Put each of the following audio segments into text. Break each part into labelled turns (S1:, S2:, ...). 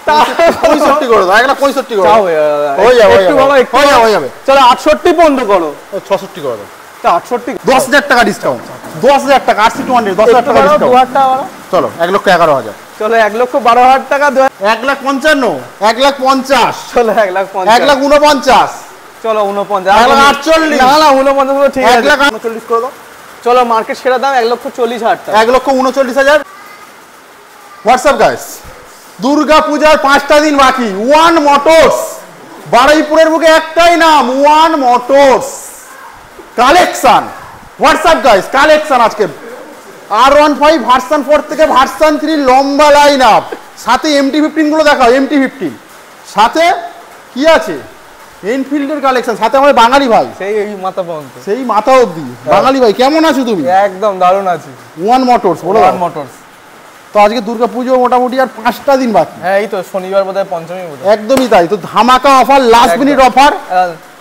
S1: 65 করে দাও, 1,65 করে দাও, হয়ে যাবে হয়ে যাবে।
S2: চলো 68 বন্ধ করো,
S1: 66 করে দাও,
S2: 68,
S1: 10,000 টাকা ডিসকাউন্ট, 10,000 টাকা, RC 200 10,000 টাকা ডিসকাউন্ট,
S2: 2000 টাকা।
S1: চলো 1,11,000,
S2: চলো 1,12,000 টাকা,
S1: 1,55,000, 1,50,000,
S2: চলো 1,50,000,
S1: 1,49,000,
S2: চলো 49,
S1: 1,48,000,
S2: না না 49 ঠিক আছে,
S1: 1,39,000 করে দাও।
S2: চলো মার্কেট সেরা দাম 1,40,000 টাকা,
S1: 1,39,000। হোয়াটসঅ্যাপ গাইস, দুর্গা পূজার 5টা দিন বাকি, ওয়ান মোটরস, বারুইপুরের বুকে একটাই নাম, one motors collection. WhatsApp guys, collection আজকে R15 ভার্সন 4 থেকে ভার্সন 3 লম্বা লাইন আপ, সাথে MT-15 গুলো দেখাও, MT-15 সাথে কি আছে, এনফিল্ডের কালেকশন, সাথে আমাদের বাঙালি ভাই,
S2: সেই মাথা পর্যন্ত,
S1: সেই মাথা অবধি বাঙালি ভাই। কেমন আছো তুমি?
S2: একদম দারুণ আছি।
S1: ওয়ান মোটরস বলো,
S2: ওয়ান মোটরস।
S1: তো আজকে দুর্গা পুজো মোটামুটি আর 5টা দিন বাকি।
S2: হ্যাঁ এই তো শনিবার বোধহয় পঞ্চমী বোধহয়।
S1: একদমই তাই, তো ধামাকা অফার, লাস্ট মিনিট অফার,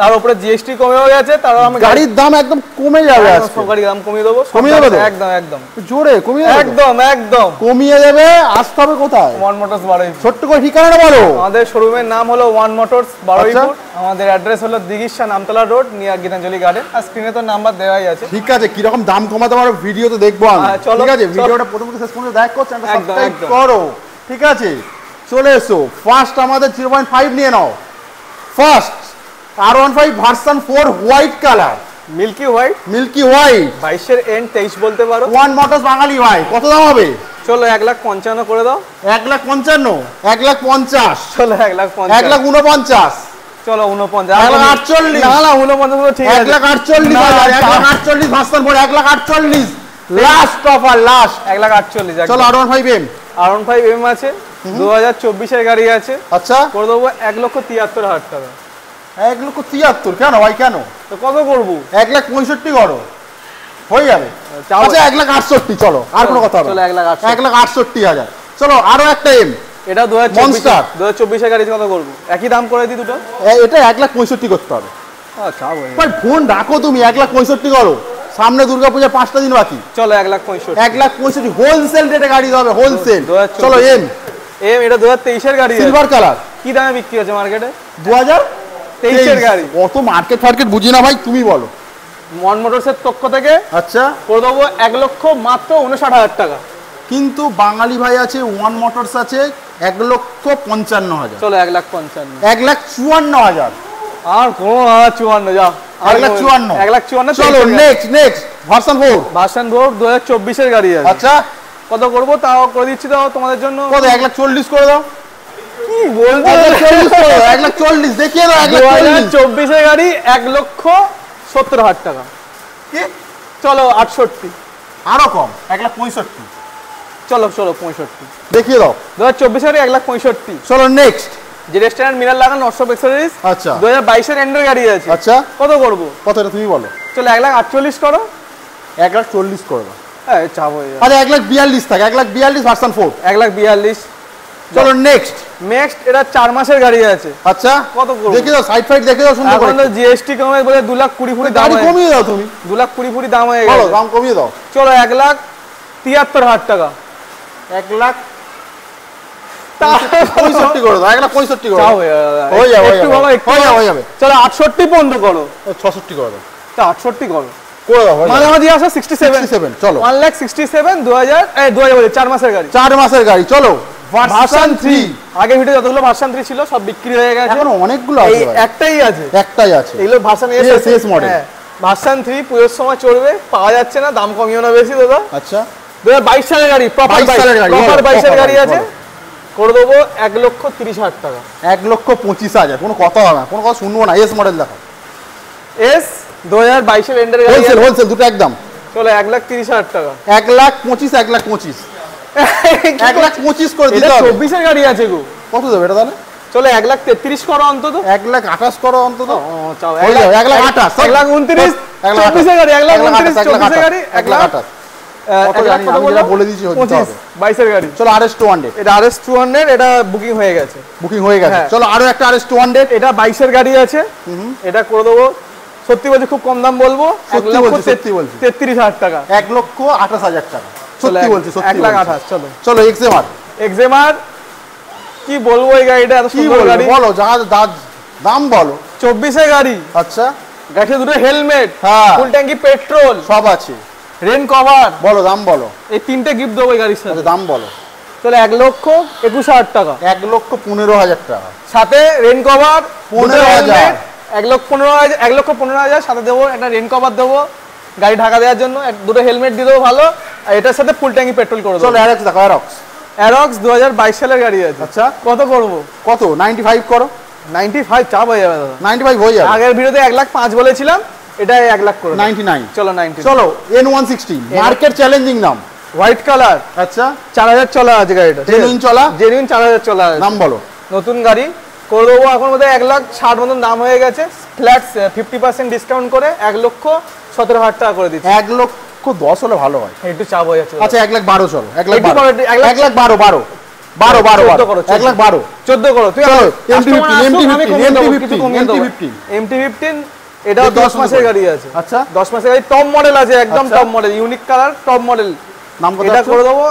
S2: তার উপরে জিএসটি কমেও গেছে, তার আমি
S1: গাড়ির দাম একদম কমে যাবে আজকে,
S2: গাড়ির দাম কমিয়ে দেবো,
S1: কমিয়ে দেবো
S2: একদম একদম
S1: জোরে কমিয়ে দেবো,
S2: একদম একদম
S1: কমিয়ে দেবে। আসতে হবে কোথায়?
S2: One motors Baruipur.
S1: ছোট্ট করে ঠিকানাটা বলো।
S2: আমাদের শোরুমের নাম হলো ওয়ান মোটরস বারুইপুর, আমাদের অ্যাড্রেস হলো দিঘিশা নামতলা রোড, নিয়ার গীতাঞ্জলি গার্ডেন, আর স্ক্রিনে তো নাম্বার দেওয়াই আছে।
S1: ঠিক আছে, কিরকম দাম কমাতে পারো ভিডিওতে দেখবো আমি, ঠিক আছে? ভিডিওটা প্রথম থেকে শেষ পর্যন্ত দেখ, করছো সাবস্ক্রাইব করো, ঠিক আছে? চলে এসো, ফার্স্ট আমাদের 0.5 নিয়ে নাও, first R15 version 4 white colour,
S2: milky white,
S1: milky white,
S2: 22 এর এন্ড 23 বলতে পারো,
S1: ওয়ান মোটরস বাঙালি ভাই। কত দাম হবে?
S2: চলো 1,55,000 করে দাও,
S1: 1,55,000, 1,50,000,
S2: চলো 1,50,000,
S1: 1,49,000,
S2: চলো 49,
S1: 1,48,000,
S2: না না 49 ঠিক আছে,
S1: 1,48,000, 1,48,000 ভার্সন 4, 1,48,000 লাস্ট অফার, লাস্ট
S2: 1,48,000।
S1: চলো R15M,
S2: R15M আছে, 2024 এর গাড়ি আছে,
S1: আচ্ছা
S2: করে দেবো 1,73,000 টাকা।
S1: 1,73,000 কেন ভাই, কেন?
S2: তো কত করবো?
S1: 1,65,000 করো, হয়ে যাবে। আচ্ছা 1,68,000, চলো আর কোনো কথা হবে?
S2: চলো
S1: 1,68,000। চলো আরো একটা এম,
S2: এটা 2024 এর গাড়ি, কত করবো? একই দাম করে দিই দুটো,
S1: এটা 1,65,000 করতে হবে।
S2: আচ্ছা
S1: ভাই ফোন রাখো তুমি, 1,65,000 করো, সামনে দুর্গাপূজা 5টা দিন বাকি।
S2: চলো 1,65,000,
S1: 1,65,000 হোলসেল রেটে গাড়ি হবে, হোলসেল। চলো এম,
S2: এটা 2023 এর গাড়ি,
S1: সিলভার কালার,
S2: কি দামে বিক্রি হচ্ছে মার্কেটে?
S1: 2023
S2: এর গাড়ি।
S1: অত মার্কেট ফার্কেট বুঝি না ভাই, তুমি বলো।
S2: ওয়ান মোটরসের পক্ষ থেকে
S1: আচ্ছা
S2: করে দেবো 1,59,000 টাকা,
S1: কিন্তু বাঙালি ভাই আছে, ওয়ান মোটরস আছে 1,55,000,
S2: চলো 1,55,000,
S1: 1,54,000,
S2: আর কোনো 54 যা,
S1: 1,54,000, চলো নেক্সট ভার্সন 4,
S2: ভার্সন 4 2024 এর গাড়ি আছে।
S1: আচ্ছা
S2: কত করবো? তাও করে দিচ্ছি, দাও তোমাদের জন্য,
S1: কত? 1,40,000 করে দাও।
S2: কি বলছো?
S1: 1,40,000 দেখিয়ে দাও,
S2: 2024 এর গাড়ি 1,70,000 টাকা,
S1: কি?
S2: চলো 68,
S1: আরো কম, 1,65,000,
S2: চলো 65
S1: দেখিয়ে দাও।
S2: 2024 এর 1,65,000।
S1: চলো নেক্সট,
S2: যে রেস্টুরেন্ট মিরার লাগানো 900 এক্সেসরিজ,
S1: আচ্ছা
S2: 2022 এর এন্ডের গাড়ি আছে,
S1: আচ্ছা
S2: কত করবো?
S1: কত এটা তুমি বলো?
S2: চলো 1,48,000 করো,
S1: 1,40,000 করে দাও।
S2: চাপ হয়ে যাবে।
S1: আচ্ছা 1,42,000 থাকে, 1,42,000 ভার্সন 4,
S2: 1,42,000।
S1: চলো নেক্সট,
S2: এটা 4 মাসের গাড়ি আছে,
S1: আচ্ছা
S2: কত করবো?
S1: দেখে দাও, সাইড ফাইড দেখে দাও সুন্দর করে।
S2: এখন তো জিএসটি কমে বলে 2,20,000 দাম,
S1: দাম কমিয়ে দাও তুমি,
S2: 2,20,000 দাম হয়ে
S1: বলো
S2: গেছে,
S1: দাম কমিয়ে দাও।
S2: চলো 1,73,000 টাকা,
S1: 1,65,000 করে দাও, 1,65,000 করে দাও, হয়ে যাবে।
S2: চলো 68 বন্ধ করো,
S1: 66 করে দাও,
S2: 68 করো,
S1: করে দাও,
S2: মাঝামাঝি আসো 67,
S1: চলো
S2: 1,67,000, 4 মাসের গাড়ি,
S1: 4 মাসের গাড়ি। চলো ভার্সন 3,
S2: আগে ভিডিও যতগুলো ভার্সন 3 ছিল সব বিক্রি হয়ে গেছে,
S1: এখন অনেকগুলো আছে ভাই,
S2: একটাই আছে,
S1: এগুলো
S2: ভার্সন
S1: এস মডেল।
S2: ভার্সন 3 পুজোর সময় চড়বে, পাওয়া যাচ্ছে না, দাম কমিও না বেশি দাদা।
S1: আচ্ছা
S2: 2022 সালের গাড়ি, প্রপার 22 এর গাড়ি আছে, করে দেবো 1,30,000 টাকা,
S1: 1,25,000, কোনো কথা হবে না, কোনো কথা শুনবো না। এস মডেল দেখো,
S2: এস 2022 এর এন্ডের গাড়ি,
S1: হোলসেল দুটো একদম।
S2: চলো 1,30,000 টাকা,
S1: 1,25,000, 1,25,000, 1,25,000 করে দিতে হবে।
S2: 24 এর গাড়ি আছে গো,
S1: কত দেবে এটা তাহলে?
S2: চলো 1,33,000 করো অন্তত,
S1: 1,28,000 করো অন্তত,
S2: 1,28,000, 1,29,000, 24 এর গাড়ি, 1,29,000, 24 এর গাড়ি,
S1: 1,28,000 বলে দিয়েছি,
S2: 22 এর গাড়ি।
S1: চলো RS 200,
S2: এটা RS 200, এটা বুকিং হয়ে গেছে,
S1: চলো আরো একটা RS 200,
S2: এটা 22 এর গাড়ি আছে, এটা করে দেবো, সত্যি বলছি খুব কম দাম বলবো, 1,33,000 টাকা,
S1: 1,28,000 টাকা, সত্যি বলছি,
S2: 1,28,000। চলো
S1: চলো এক্সএমআর,
S2: কি বলবো এই গাড়িটা, এত
S1: কি
S2: সুন্দর গাড়ি।
S1: বলো দাম বলো।
S2: 24 গাড়ি।
S1: আচ্ছা,
S2: গাড়িতে দুটো হেলমেট,
S1: হ্যাঁ,
S2: ফুল ট্যাঙ্কি পেট্রোল
S1: সব আছে।
S2: Rain cover.
S1: বলো দাম বলো।
S2: এই তিনটে গিফট দেবো এই গাড়ির সাথে।
S1: দাম বলো।
S2: তাহলে 1,21,000 টাকা।
S1: 1,15,000 টাকা
S2: সাথে রেন কভার
S1: 15,000।
S2: 1,15,000, 1,15,000 সাথে দেবো একটা রেন কভার দেবো গাড়ি ঢাকা দেওয়ার জন্য, দুটো হেলমেট দিয়ে দেবো ভালো, আর এটার সাথে ফুল ট্যাঙ্কি পেট্রোল করে দেবো।
S1: চলো অ্যারক্স দেখো,
S2: অ্যারক্স 2022 সালের গাড়ি আছে।
S1: আচ্ছা,
S2: কত করবো?
S1: কত? 95 করো।
S2: 95 চাপ হয়ে যাবে দাদা।
S1: 95 হয়ে যাবে।
S2: আগের ভিডিওতে 1,05,000 বলেছিলাম, এটা 1,00,000 করে
S1: 99।
S2: চলো 90।
S1: চলো N160 মার্কেট চ্যালেঞ্জিং দাম,
S2: হোয়াইট কালার।
S1: আচ্ছা,
S2: 4,000 চলা আছে গাড়িটা।
S1: জেনুইন চলা,
S2: জেনুইন 4,000 চলা আছে।
S1: দাম বলো।
S2: নতুন গাড়ি করে দেবো এখন বোধহয় 1,60,000 মতন দাম হয়ে গেছে, ফ্ল্যাট 50% ডিসকাউন্ট করে 1,17,000 টাকা করে দিচ্ছি।
S1: 1,10,000 হলে ভালো হয়,
S2: একটু চাপ হয়ে যাচ্ছে।
S1: আচ্ছা 1,12,000 চলো।
S2: 1,12,000
S1: 1,12,000
S2: 14 করো তুই।
S1: MT-15
S2: MT-15 এটাও 10 মাসের গাড়ি আছে।
S1: আচ্ছা,
S2: 10 মাসের গাড়ি, টপ মডেল আছে, একদম top model, unique colour, top model.
S1: নাম কত?
S2: এটা করে দেবো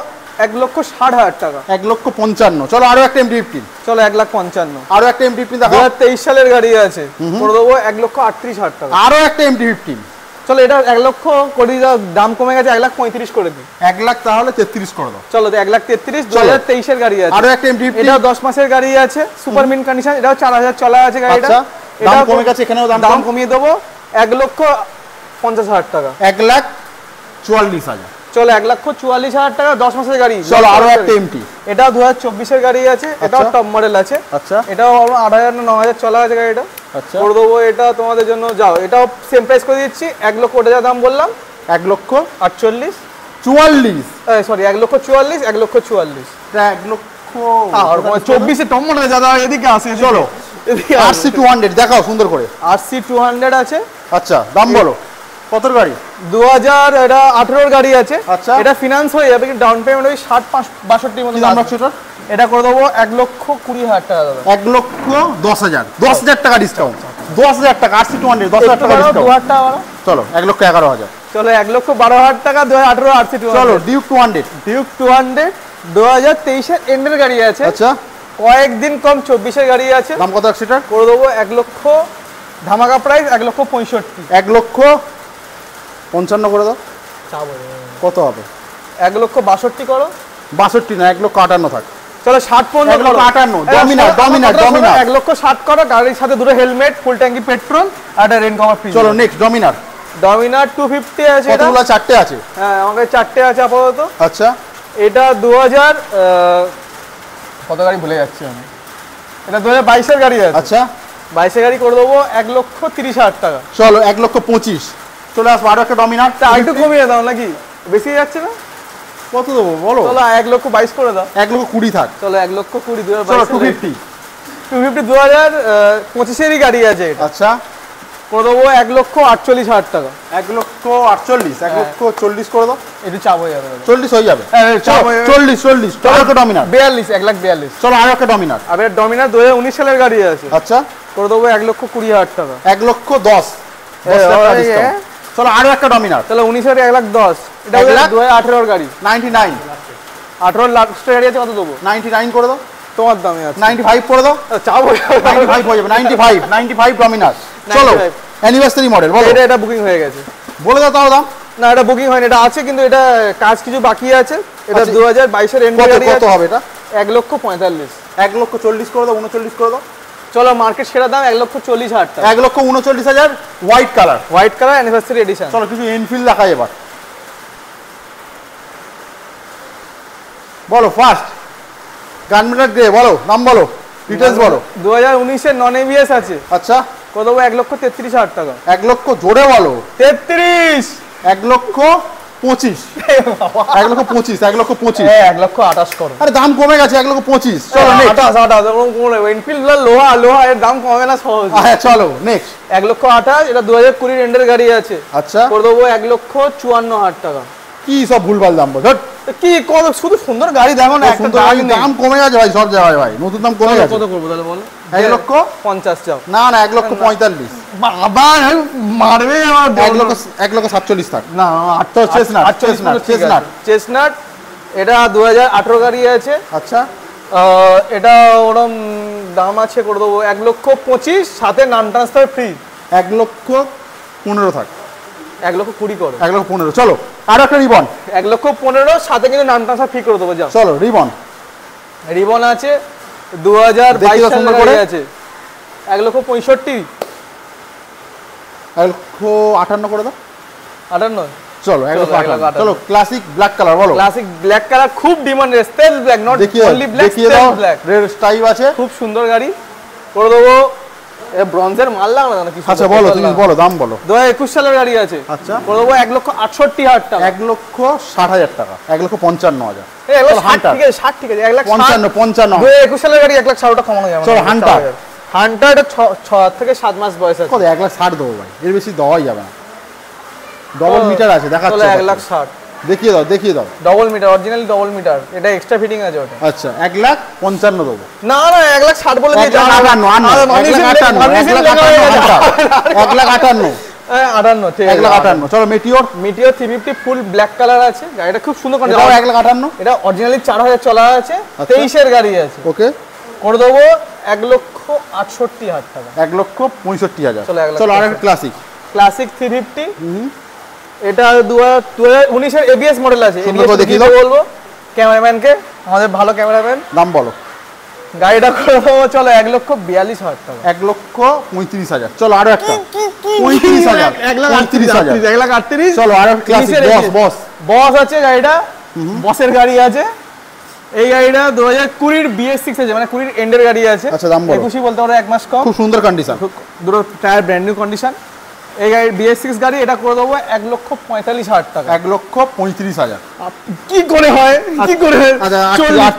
S2: 1,60,000 টাকা।
S1: 1,55,000। চলো আরো একটা MT-15।
S2: চলো 1,55,000।
S1: আরো একটা MT-15 দেখো।
S2: 2023 সালের গাড়ি আছে, করে দেবো 1,38,000 টাকা।
S1: আরো একটা MT-15।
S2: চলো এটা 1,00,000 করে দাও, দাম কমে গেছে, 1,35,000 করে দিই।
S1: 1,00,000 তাহলে 33 করে দাও।
S2: চলো 1,33,000, 2023 এর গাড়ি আছে।
S1: আরো একটা MT-15।
S2: এটাও 10 মাসের গাড়ি আছে, সুপার মিন কন্ডিশন, এটাও 4,000 চলা আছে গাড়িটা।
S1: আচ্ছা, দাম কমে গেছে, এখানেও দাম
S2: কমিয়ে দেবো 1,50,000 টাকা।
S1: 1,44,000।
S2: চলো 1,44,000 টাকা, 10 মাসের গাড়ি।
S1: চলো আরো একটা MT।
S2: এটাও 2024 এর গাড়ি আছে, এটাও টপ মডেল আছে।
S1: আচ্ছা,
S2: এটাও 8,000 না 9,000 চলা আছে গাড়িটা।
S1: আচ্ছা,
S2: করে দেবো এটা তোমাদের জন্য। যাও, এটাও সেম প্রাইস করে দিচ্ছি, 1,00,000 ওটা যা দাম বললাম,
S1: 1,48,000।
S2: 1,44,000 সরি 1,44,000, 1,44,000।
S1: এটা 1,00,000
S2: আর 24 এ টপ মডেল দাদা, এদিকে আসে।
S1: চলো
S2: এদিকে
S1: RC 200 দেখাও সুন্দর করে।
S2: RC 200 আছে।
S1: আচ্ছা, দাম বলো। কত গাড়ি?
S2: 2018 এর গাড়ি আছে।
S1: আচ্ছা,
S2: এটা ফিনান্স হয়ে যাবে, কিন্তু ডাউন পেমেন্ট ওই 60-62 মতো দাম আছে। এটা করে দেবো 1,20,000 টাকা দাদা।
S1: 1,10,000। 10,000 টাকা ডিসকাউন্ট। 10,000 টাকা RC 200, 10,000 টাকা ডিসকাউন্ট।
S2: 2,000 টাকা বাড়াও।
S1: চলো 1,11,000।
S2: চলো 1,12,000 টাকা, 2018 RC 200।
S1: চলো ডিউক 200।
S2: ডিউক 200 2023 এর এন্ডের গাড়ি আছে।
S1: আচ্ছা,
S2: কয়েকদিন কম 24 এর গাড়ি আছে।
S1: দাম কত সেটা?
S2: করে দেবো 1,00,000, ধামাকা প্রাইস 1,65,000।
S1: 1,55,000 করে দাও। কত হবে?
S2: 1,62,000 করো।
S1: 62 না, 1,58,000 থাক।
S2: চলো 60-15 করো।
S1: 1,58,000 ডমিনার
S2: 1,60,000 করো, গাড়ির সাথে দুটো হেলমেট, ফুল ট্যাঙ্কি পেট্রোল আর একটা রেন কভার ফ্রি।
S1: চলো নেক্সট ডমিনার।
S2: ডমিনার 250 আছে। এটা
S1: কতগুলো? 4টে আছে।
S2: হ্যাঁ, আমাদের 4টে আছে আপাতত।
S1: আচ্ছা,
S2: এটা 2000 কত গাড়ি ভুলে যাচ্ছি আমি। এটা 2022 এর গাড়ি আছে।
S1: আচ্ছা,
S2: 22 এর গাড়ি করে দেবো 1,30,000 টাকা।
S1: চলো 1,25,000। চলে আসবো আরো একটা ডমিনার।
S2: তা একটু কমিয়ে দাও নাকি, বেশি যাচ্ছে না?
S1: কত দেবো বলো?
S2: চলো 1,22,000 করে দাও।
S1: 1,20,000 থাক।
S2: চলো 1,20,000, 2022
S1: চলো 250।
S2: 2025 এরই গাড়ি আছে এটা।
S1: আচ্ছা,
S2: করে দেবো 1,48,000 টাকা।
S1: 1,48,000, 1,40,000 করে দাও।
S2: একটু চাপ হয়ে যাবে।
S1: 40 হয়ে যাবে।
S2: চাপ হয়ে যাবে।
S1: 40। চলো একটা ডমিনার।
S2: 1,42,000।
S1: চলো আরো একটা ডমিনার।
S2: আর ডমিনার 2019 সালের গাড়ি আছে।
S1: আচ্ছা,
S2: করে দেবো 1,20,000 টাকা।
S1: 1,10,000। চলো আরো একটা ডমিনার।
S2: তাহলে 19 এর 1,10,000। এটা 2018 এর গাড়ি।
S1: 99।
S2: 18 লাস্টের গাড়ি আছে, কত দেবো?
S1: 99 করে দাও।
S2: তোমার দামে আছে।
S1: 95 করে দাও।
S2: চাপ হয়ে যাবে।
S1: 95 হয়ে যাবে। 95 ডমিনার। চলো
S2: 95
S1: অ্যানিভার্সারি মডেল বলো।
S2: এটা বুকিং হয়ে গেছে।
S1: বলে দাও তাও দাম।
S2: না, এটা বুকিং হয়নি, এটা আছে, কিন্তু এটা কাজ কিছু বাকি আছে। এটা 2022 এর এন্ড গাড়ি আছে।
S1: কত হবে এটা?
S2: 1,45,000।
S1: 1,40,000 করে দাও। 39 করে দাও।
S2: চলো মার্কেট সেরা দাম 1,40,000 টাকা।
S1: 1,39,000 white colour.
S2: White colour anniversary edition.
S1: চলো কিছু এনফিল্ড দেখাই এবার। বলো ফার্স্ট গানমেটার গ্রে, বলো নাম বলো, ডিটেইলস বলো।
S2: 2019 এর নন এবিএস আছে।
S1: আচ্ছা,
S2: কত দেবো? 1,33,000 টাকা।
S1: 1,00,000 জোরে বলো।
S2: 33।
S1: 1,25,000। 1,25,000, 1,25,000।
S2: 1,28,000 করো।
S1: আরে দাম কমে গেছে, 1,25,000। চলো নেক্সট।
S2: 28 এনফিল্ড লোহা এর দাম কমে না সহজ।
S1: হ্যাঁ চলো নেক্সট।
S2: 1,28,000। এটা 2020 এর এন্ডের গাড়ি আছে।
S1: আচ্ছা,
S2: করে দেবো 1,54,000 টাকা।
S1: কি সব ভুলভাল দাম বল।
S2: কি কত সুন্দর সুন্দর গাড়ি দেখো না, একটা
S1: দাম কমে গেছে ভাই, সব জায়গায় ভাই নতুন দাম কমে গেছে।
S2: কত করবো তাহলে বলো?
S1: 1,50,000
S2: চাও?
S1: না না, 1,45,000।
S2: বাবা মারবে আমার।
S1: 1,47,000 থাক।
S2: না,
S1: চেসনাট।
S2: চেসনাট। এটা 2018 গাড়ি আছে।
S1: আচ্ছা,
S2: এটা ওরম দাম আছে করে দেবো 1,25,000 সাথে নাম ট্রান্সফার ফ্রি।
S1: 1,15,000 থাক,
S2: 1,20,000 করে,
S1: 1,15,000। চলো আর একটা রিবন,
S2: 1,15,000 সাথে কিন্তু নাম ট্রান্সফার ফ্রি করে দেবো। যাও
S1: চলো রিবন,
S2: রিবন আছে 2022 সালের গাড়ি আছে 1,65,000,
S1: 1,58,000 করে দাও।
S2: 58,
S1: চলো 1,58,000। চলো ক্লাসিক ব্ল্যাক কালার বলো।
S2: ক্লাসিক ব্ল্যাক কালার, খুব demand, stage black, not only black, stage black,
S1: red stripe আছে,
S2: খুব সুন্দর গাড়ি করে দেবো। এ ব্রোঞ্জের মাল লাগবে না কি?
S1: আচ্ছা বলো, তুমি বলো দাম বলো।
S2: 2021 সালের গাড়ি আছে।
S1: আচ্ছা
S2: করে দেবো 1,68,000 টাকা,
S1: 1,60,000 টাকা, 1,55,000।
S2: 1,60,000 ঠিক আছে, 60 ঠিক আছে,
S1: 55, 55।
S2: 2021 সালের গাড়ি 1,60,000 টাকা কমানো যাবে।
S1: চলো হান্টার,
S2: হান্টার এটা 6 থেকে 7 মাস বয়স আছে।
S1: কত? 1,60,000 দেবো ভাই, এর বেশি দেওয়াই যাবে না। ডবল মিটার আছে, দেখাচ্ছি।
S2: 1,60,000
S1: দেখিয়ে দাও, দেখিয়ে দাও।
S2: Double meter, originally double meter, এটা এক্সট্রা ফিটিং আছে ওটা।
S1: আচ্ছা 1,55,000 দেবো।
S2: না না 1,60,000 বলে দিয়ে
S1: 1,58,000। চলো Meteor,
S2: meteor 350 full black colour আছে, গাড়িটা খুব সুন্দর করে।
S1: 1,58,000।
S2: এটা অরিজিনালি 4,000 চলা আছে, 23 এর গাড়ি আছে।
S1: ওকে
S2: করে দেবো 1,68,000 টাকা,
S1: 1,65,000।
S2: চলো 1,00,000।
S1: চলো আরেকটা ক্লাসিক,
S2: ক্লাসিক 350, এটা 2019 এর এবিএস মডেল আছে।
S1: সুন্দর করে দেখিয়ে
S2: এবিএস
S1: দাও।
S2: বলবো ক্যামেরাম্যানকে, আমাদের ভালো ক্যামেরাম্যান।
S1: দাম বলো।
S2: গাড়িটা করে দেবো চলো 1,42,000 টাকা,
S1: 1,35,000। চলো আরো একটা 35,000,
S2: 1,38,000, 1,38,000।
S1: চলো আরো একটা ক্লাসিক, বস
S2: বস আছে গাড়িটা, বসের গাড়ি আছে। এই গাড়িটা 2020 BS6 আছে, মানে 20 এন্ডের গাড়ি আছে।
S1: আচ্ছা দাম বলো।
S2: 21 বলতে পারো, 1 মাস কম,
S1: খুব সুন্দর কন্ডিশন,
S2: দুটো টায়ার ব্র্যান্ড নিউ কন্ডিশন। এই গাড়ি BS6 গাড়ি, এটা করে দেবো 1,45,000 টাকা,
S1: 1,35,000।
S2: কি করে হয়, কি করে হয়?
S1: আচ্ছা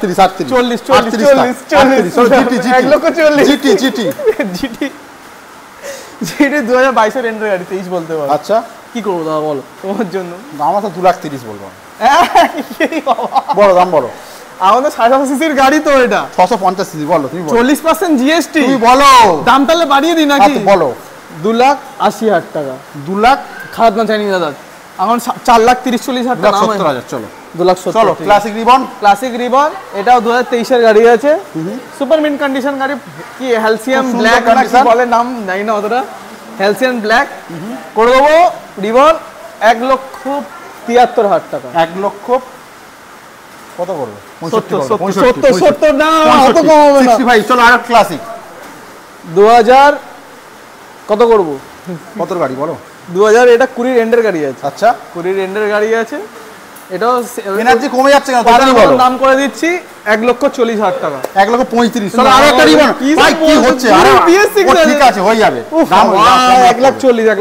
S1: 38,
S2: 40, 1,40,000
S1: জিটি, জিটি,
S2: জিটি 2022 এর এন্ডের গাড়ি, 23 বলতে পারো।
S1: আচ্ছা
S2: কি করবো দাদা বলো তোমার জন্য?
S1: আমার তো 2,30,000 বলবো। বলো দাম বলো।
S2: আমাদের 750 সিসির গাড়ি তো এটা,
S1: 650 সিসি। বলো তুমি, বলো
S2: 40% জিএসটি।
S1: তুমি বলো
S2: দাম তাহলে বাড়িয়ে দিই নাকি?
S1: বলো।
S2: 2,80,000 টাকা,
S1: 2,00,000
S2: খারাপ না চাইনি দাদা, এখন 4,30,40,000 টাকা,
S1: 2,70,000। চলো
S2: 2,70,000।
S1: চলো ক্লাসিক রিবন,
S2: ক্লাসিক রিবন, এটাও 2023 এর গাড়ি আছে, সুপার মিন্ট কন্ডিশন গাড়ি। কি হ্যালসিয়াম ব্ল্যাক না কি বলে, নাম জানি না অতটা, হ্যালসিয়াম ব্ল্যাক। করে দেবো রিবন 1,73,000 টাকা,
S1: 1,00,000 কত করবে?
S2: 70 না, অত কম হবে না।
S1: 65। চলো আর ক্লাসিক
S2: 2000 কত করবো?
S1: কত গাড়ি বলো?
S2: 2000 এটা 20 এন্ডের গাড়ি আছে।
S1: আচ্ছা
S2: 20 এন্ডের গাড়ি আছে, এটাও
S1: এনার্জি কমে যাচ্ছে কেন? তাড়াতাড়ি বলো।
S2: দাম করে দিচ্ছি 1,40,000 টাকা,
S1: 1,35,000। চলো আর একটা রিবন। ভাই কি হচ্ছে? আরে ঠিক আছে, হয়ে যাবে। দাম
S2: 1,40,000,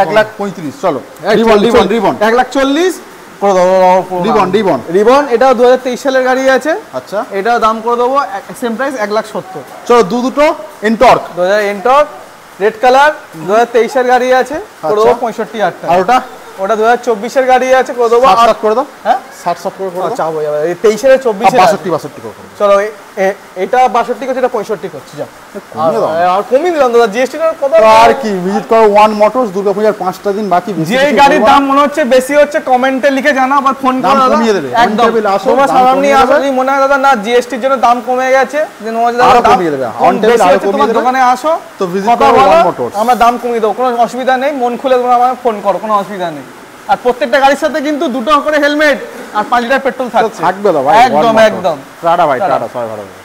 S1: 1,35,000। চলো রিবন, রিবন, রিবন
S2: 1,40,000 করে দেবো।
S1: রিবন, রিবন,
S2: রিবন এটাও 2023 সালের গাড়ি আছে।
S1: আচ্ছা
S2: এটাও দাম করে দেবো সেম প্রাইস 1,70,000।
S1: চলো দুটো এনটর্ক,
S2: 2000 এনটর্ক রেড কালার, 2023 এর গাড়ি আছে, করে দেবো 65,000 টাকা।
S1: আর ওটা?
S2: ওটা 2024 এর গাড়ি আছে, করে দেবো
S1: 60 করে দাও।
S2: হ্যাঁ
S1: 60 করে দাও।
S2: চাপ হয়ে যাবে, এই 23 এর 24 এর
S1: 62 করে দাও।
S2: চলো এটা 62 করছে, এটা 65 করছে। যাও
S1: কমিয়ে দাও।
S2: আর কমিয়ে দিলাম দাদা, জিএসটি এর কত?
S1: আর কি, ভিজিট করো ওয়ান মোটরস, দুর্গাপূজার 5টা দিন বাকি।
S2: যে গাড়ির দাম মনে হচ্ছে বেশি হচ্ছে কমেন্টে লিখে জানাও, আবার ফোন করে দাদা
S1: কমিয়ে দেবে।
S2: একদম। তোমরা সামনে আসো, যদি মনে হয় দাদা না জিএসটির জন্য দাম কমে গেছে, যে নওয়াজ দাদা দাম
S1: কমিয়ে দেবে, অন টেবিল আরো কমিয়ে
S2: তোমার
S1: দেবে।
S2: দোকানে আসো,
S1: তো ভিজিট
S2: কথা
S1: করো
S2: বলো,
S1: ওয়ান মোটরস,
S2: আমরা দাম কমিয়ে দেবো, কোনো অসুবিধা নেই। মন খুলে তোমরা আমাকে ফোন করো, কোনো অসুবিধা নেই। আর প্রত্যেকটা গাড়ির সাথে কিন্তু 2টো করে হেলমেট আর 5 লিটার পেট্রোল থাকছে।
S1: থাকবে দাও ভাই,
S2: একদম একদম।
S1: টাটা ভাই, টাটা, সবাই ভালো থাকবে।